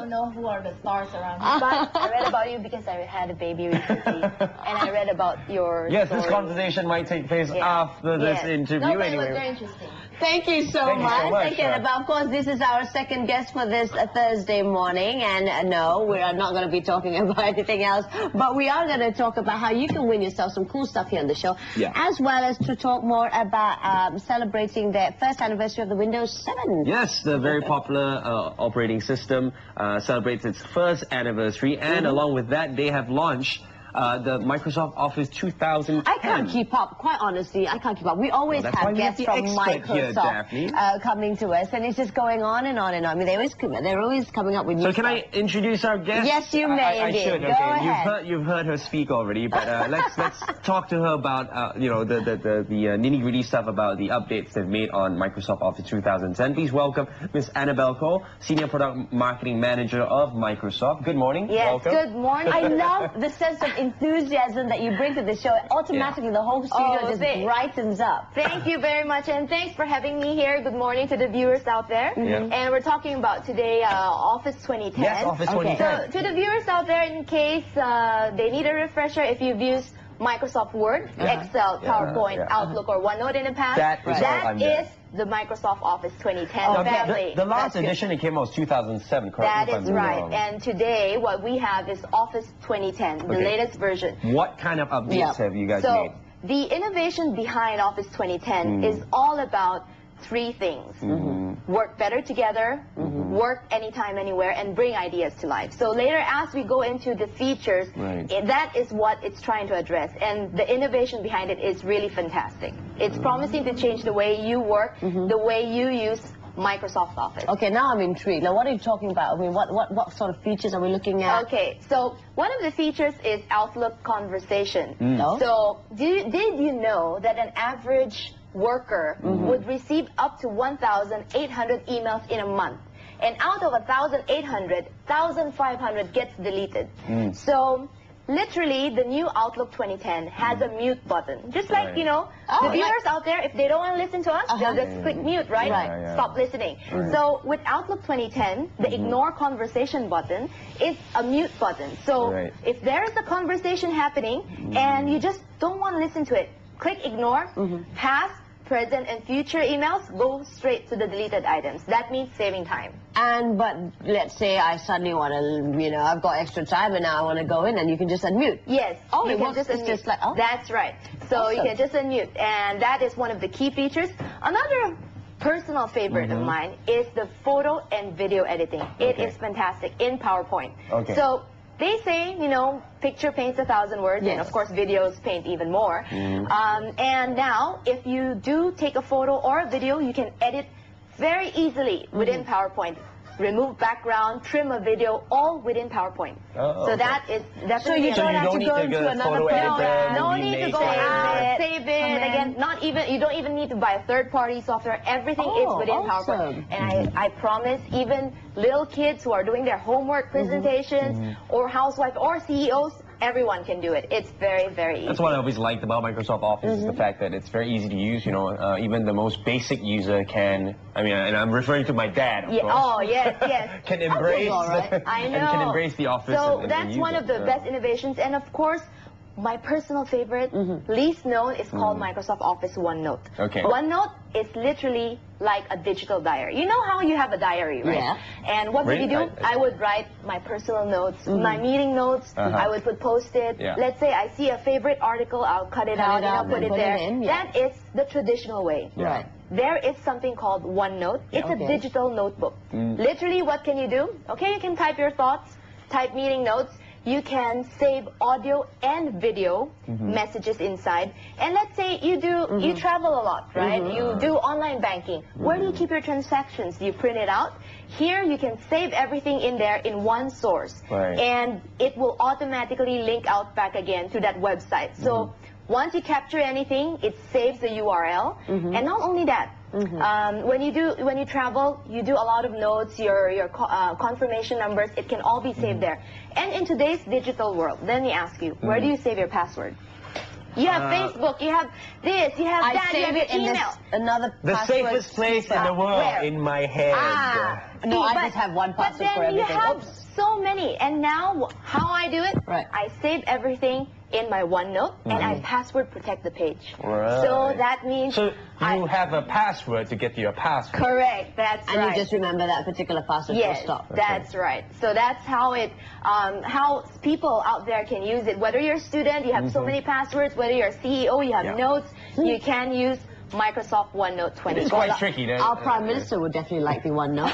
don't know who are the stars around here. But I read about you because I had a baby recently, and I read about your Yes, story. this conversation might take place after this interview No, but anyway. it was very interesting. Thank you so much. Thank you. But of course, this is our second guest for this Thursday morning. And no, we are not going to be talking about anything else. But we are going to talk about how you can win yourself some cool stuff here on the show. Yeah. As well as to talk more about celebrating the first anniversary of the Windows 7. Yes, the very popular operating system celebrates its first anniversary. And along with that, they have launched the Microsoft Office 2010. I can't keep up, quite honestly. I can't keep up. We always have guests from Microsoft coming to us, and it's just going on and on and on. I mean, they're always coming up with new So can stuff. I introduce our guest? Yes, you may. I indeed. should. Go Okay, ahead. you've heard her speak already, but let's talk to her about you know the nitty-gritty stuff about the updates they've made on Microsoft Office 2010. Please welcome Miss Anabelle Ko, Senior Product Marketing Manager of Microsoft. Good morning. Yes, welcome. good morning. I love the sense of enthusiasm that you bring to the show. Automatically, the whole studio just brightens up. Thank you very much, and thanks for having me here. Good morning to the viewers out there. And we're talking about today Office 2010. Yes, Office 2010. So to the viewers out there, in case they need a refresher, if you've used Microsoft Word, Excel, PowerPoint, Outlook, or OneNote in the past, that is the Microsoft Office 2010 family. The last edition it came out was 2007, correct? That is right. And today what we have is Office 2010, the latest version. What kind of updates have you guys made? The innovation behind Office 2010 is all about three things. Work better together, work anytime, anywhere, and bring ideas to life. So later, as we go into the features, that is what it's trying to address. And the innovation behind it is really fantastic. It's promising to change the way you work, the way you use Microsoft Office. Okay, now I'm intrigued. Now, what are you talking about? I mean, what sort of features are we looking at? Okay, so one of the features is Outlook Conversation. So did you know that an average worker would receive up to 1,800 emails in a month? And out of 1,800, 1,500 gets deleted. So literally, the new Outlook 2010 has a mute button. Just like, you know, the viewers out there, if they don't want to listen to us, they'll just click mute, right? Stop listening. So with Outlook 2010, the ignore conversation button is a mute button. So if there is a conversation happening and you just don't want to listen to it, click ignore, past, present, and future emails go straight to the deleted items. That means saving time. But let's say I suddenly want to, you know, I've got extra time and now I want to go in, and you can just unmute. Yes. Oh, you can just unmute. Just like, That's right. So you can just unmute, and that is one of the key features. Another personal favorite of mine is the photo and video editing. It is fantastic in PowerPoint. So they say, you know, picture paints 1,000 words, and of course videos paint even more. And now, if you do take a photo or a video, you can edit very easily within PowerPoint. Remove background, trim a video, all within PowerPoint. So that is definitely. So you don't have to go into another program. No need to go out, save it again. Not even, you don't even need to buy a third-party software. Everything is within PowerPoint. And I promise, even little kids who are doing their homework presentations, or housewives or CEOs, everyone can do it. It's very, very easy. That's what I always liked about Microsoft Office is the fact that it's very easy to use. You know, even the most basic user can. I mean, and I'm referring to my dad, of course. Oh yes. Can embrace. I know. And can embrace the Office. So that's one of the best innovations, and of course, my personal favorite, least known, is called Microsoft Office OneNote. OneNote is literally like a digital diary. You know how you have a diary, right? And what would you do? I would write my personal notes, my meeting notes. I would put post-it. Let's say I see a favorite article, I'll cut it out and I'll put it there. That is the traditional way. There is something called OneNote. It's a digital notebook. Literally, what can you do? Okay, you can type your thoughts, type meeting notes. You can save audio and video messages inside. And let's say you you travel a lot, right? You do online banking. Where do you keep your transactions? Do you print it out? Here you can save everything in there in one source. And it will automatically link out back again to that website. So once you capture anything, it saves the URL. And not only that, when you travel, you do a lot of notes, your confirmation numbers, it can all be saved there. And in today's digital world, let me ask you, where do you save your password? You have Facebook, you have this, you have that, you have your email. Another The safest place in the world, Where? in my head. No, I just have one password for everything. But then you have so many, and now how I do it, I save everything in my OneNote, and I password protect the page. Right. So that means... So you have a password to get to your password. Correct, that's right. And you just remember that particular password Yes, full stop. that's right. So that's how it, how people out there can use it. Whether you're a student, you have so many passwords. Whether you're a CEO, you have notes. You can use Microsoft OneNote 20. It's quite tricky. Our Prime Minister would definitely like the OneNote.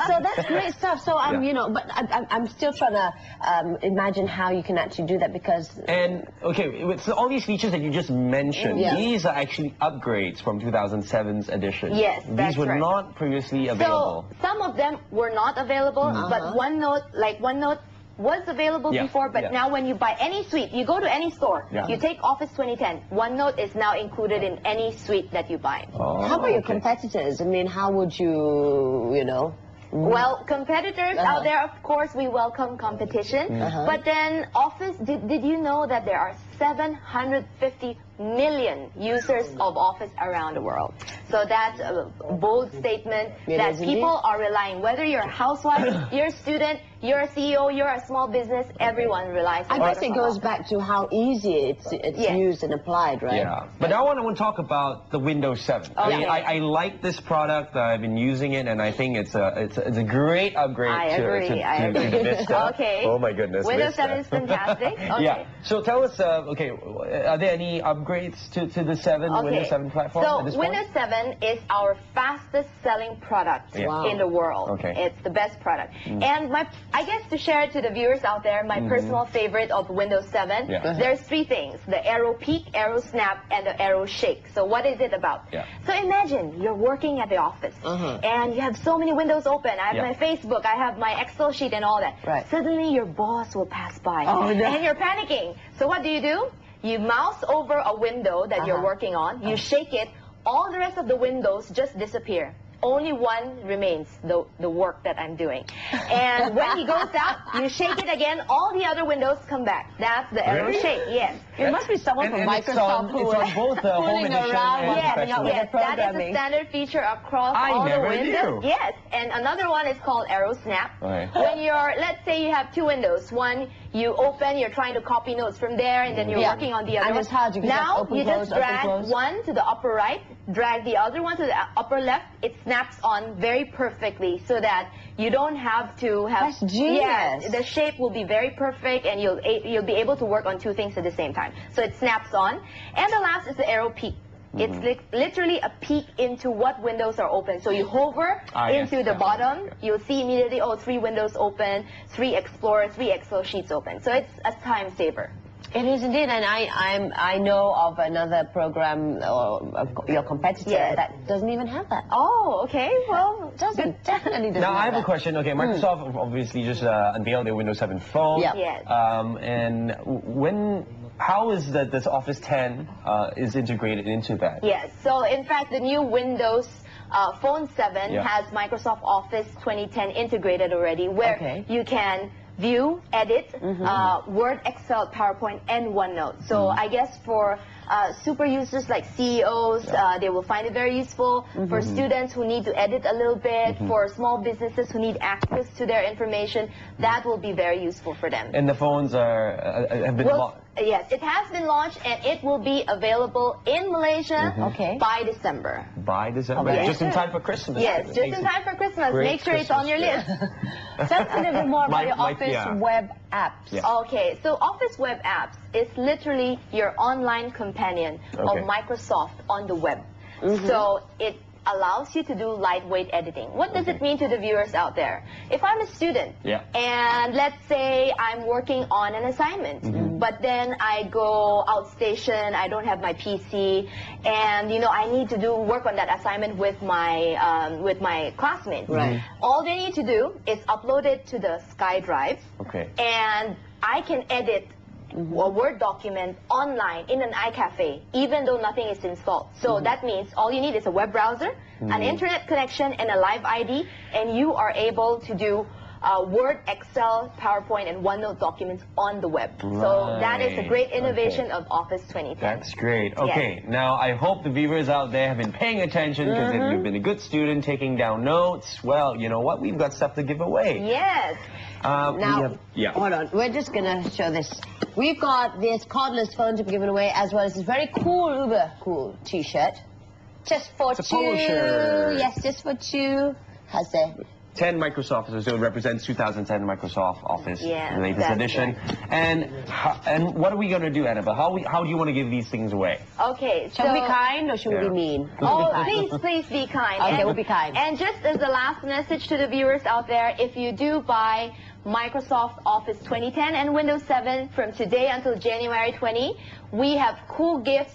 So that's great stuff. So you know, but I'm still trying to imagine how you can actually do that, because... And, okay, with all these features that you just mentioned, these are actually upgrades from 2007's edition. Yes, that's These were right. not previously available. So some of them were not available, but OneNote was available before, but now when you buy any suite, you go to any store, you take Office 2010, OneNote is now included in any suite that you buy. How about your competitors? I mean, how would you, you know... Well, competitors out there, of course, we welcome competition. But then Office, did you know that there are 750 million users of Office around the world? So that's a bold statement that people are relying. Whether you're a housewife, you're a student, you're a CEO, you're a small business, everyone relies on I guess it goes back to how easy it's used and applied, right? Yeah. But now I want to talk about the Windows 7. I like this product. I've been using it, and I think it's a great upgrade to the Vista. Okay. Oh my goodness. Windows Vista. 7 is fantastic. Okay. Yeah. So tell us, okay, are there any upgrades to the Windows 7 platform at this So point? Windows 7 is our fastest selling product in the world. Okay. It's the best product. And I guess to share it to the viewers out there, my personal favorite of Windows 7, there's three things: the Arrow Peak, Arrow Snap, and the Arrow Shake. So what is it about? So imagine you're working at the office and you have so many windows open. I have my Facebook, I have my Excel sheet and all that. Suddenly your boss will pass by and you're panicking. So what do? You mouse over a window that you're working on, you shake it, all the rest of the windows just disappear. Only one remains, the work that I'm doing. And when he goes out, you shake it again, all the other windows come back. That's the Arrow Shake, yes. It must be someone from Microsoft who is both the Home Edition and Professional. Yes, that is a standard feature across all the windows. Knew. Yes, and another one is called Arrow Snap. When you're, let's say you have two windows. One, you open, you're trying to copy notes from there, and then you're working on the other one. And it's hard, you can now, open, you close, just drag one to the upper right, drag the other one to the upper left. It snaps on very perfectly so that you don't have to have... That's genius. Yeah, the shape will be very perfect, and you'll be able to work on two things at the same time. So it snaps on. And the last is the Arrow Peak. It's literally a peek into what windows are open. So you hover into the bottom, you'll see immediately, oh, 3 windows open, 3 Explorer, 3 Excel sheets open. So it's a time saver. It is indeed, and I know of another program, or your competitor, that doesn't even have that. Oh, okay. Well, definitely doesn't. Now I have a question. Okay, Microsoft obviously just unveiled their Windows 7 phone. Yes. And how is this Office 10 is integrated into that? Yes. So in fact, the new Windows Phone 7 has Microsoft Office 2010 integrated already, where you can view, edit, Word, Excel, PowerPoint, and OneNote. So I guess for super users like CEOs, they will find it very useful. For students who need to edit a little bit, for small businesses who need access to their information, that will be very useful for them. And the phones have been launched? Yes, it has been launched, and it will be available in Malaysia by December. By December? Yes. Just in time for Christmas. Yes, just in time for Christmas. Make sure it's on your list. Tell us a little bit more about your Office web apps. Okay, so Office web apps is literally your online companion of Microsoft on the web. So it allows you to do lightweight editing. What does it mean to the viewers out there? If I'm a student and let's say I'm working on an assignment, but then I go outstation, I don't have my PC, and I need to do work on that assignment with my classmates. All they need to do is upload it to the SkyDrive, and I can edit a Word document online in an iCafe, even though nothing is installed. So that means all you need is a web browser, an internet connection, and a live ID, and you are able to do Word, Excel, PowerPoint, and OneNote documents on the web. So that is a great innovation of Office 2010. That's great. Okay, now I hope the viewers out there have been paying attention, because if you've been a good student taking down notes, well, you know what? We've got stuff to give away. Yes. Now, hold on. We're just going to show this. We've got this cordless phone to be given away, as well as this very cool, uber cool T-shirt. Just for It's a polo shirt. Yes, just for two. How's that? 10 Microsoft, so it represents 2010 Microsoft Office, the latest edition. And what are we going to do, Anabelle? How do you want to give these things away? Okay, Shall we be kind or should we be mean? Oh, please be kind. Okay, we'll be kind. And just as the last message to the viewers out there, if you do buy Microsoft Office 2010 and Windows 7 from today until January 20, we have cool gifts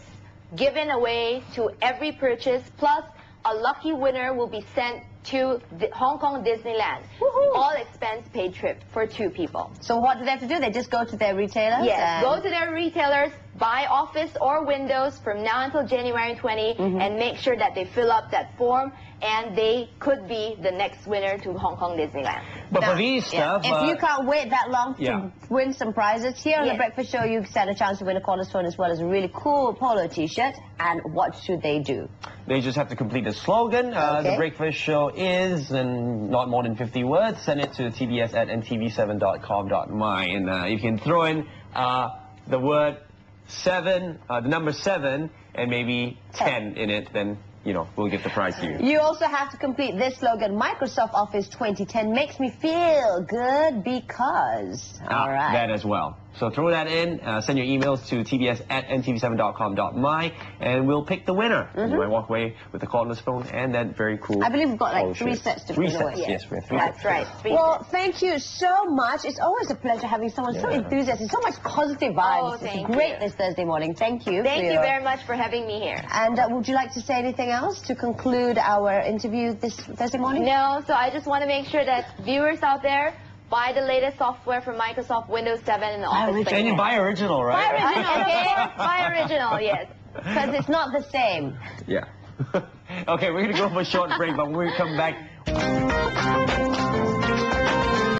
given away to every purchase, plus a lucky winner will be sent to Hong Kong Disneyland. All expense paid trip for 2 people. So what do they have to do? They just go to their retailers? Yes, go to their retailers, buy Office or Windows from now until January 20, and make sure that they fill up that form, and they could be the next winner to Hong Kong Disneyland. But for these stuff... if you can't wait that long to win some prizes, here on The Breakfast Show, you stand a chance to win a cordless phone as well as a really cool polo T-shirt. And what should they do? They just have to complete the slogan. The Breakfast Show is, and not more than 50 words. Send it to tbs@ntv7.com.my. And you can throw in the word 7, the number 7, and maybe 10 in it, then, you know, we'll give the prize to you. You also have to complete this slogan: Microsoft Office 2010 makes me feel good because. All right. That as well. So throw that in, send your emails to tbs@ntv7.com.my, and we'll pick the winner. You might walk away with the cordless phone and that very cool... I believe we've got like 3 sets to give away. Yes, we have 3 sets. That's right. Well, thank you so much. It's always a pleasure having someone so enthusiastic, so much positive vibes. Oh, thank it's great this Thursday morning. Thank you. Thank you very much for having me here. And would you like to say anything else to conclude our interview this Thursday morning? No, so I just want to make sure that viewers out there buy the latest software from Microsoft Windows 7 and the Office 2010. And you buy original, right? Buy original, okay? Buy original, yes. Because it's not the same. Yeah. Okay, we're going to go for a short break, but when we come back...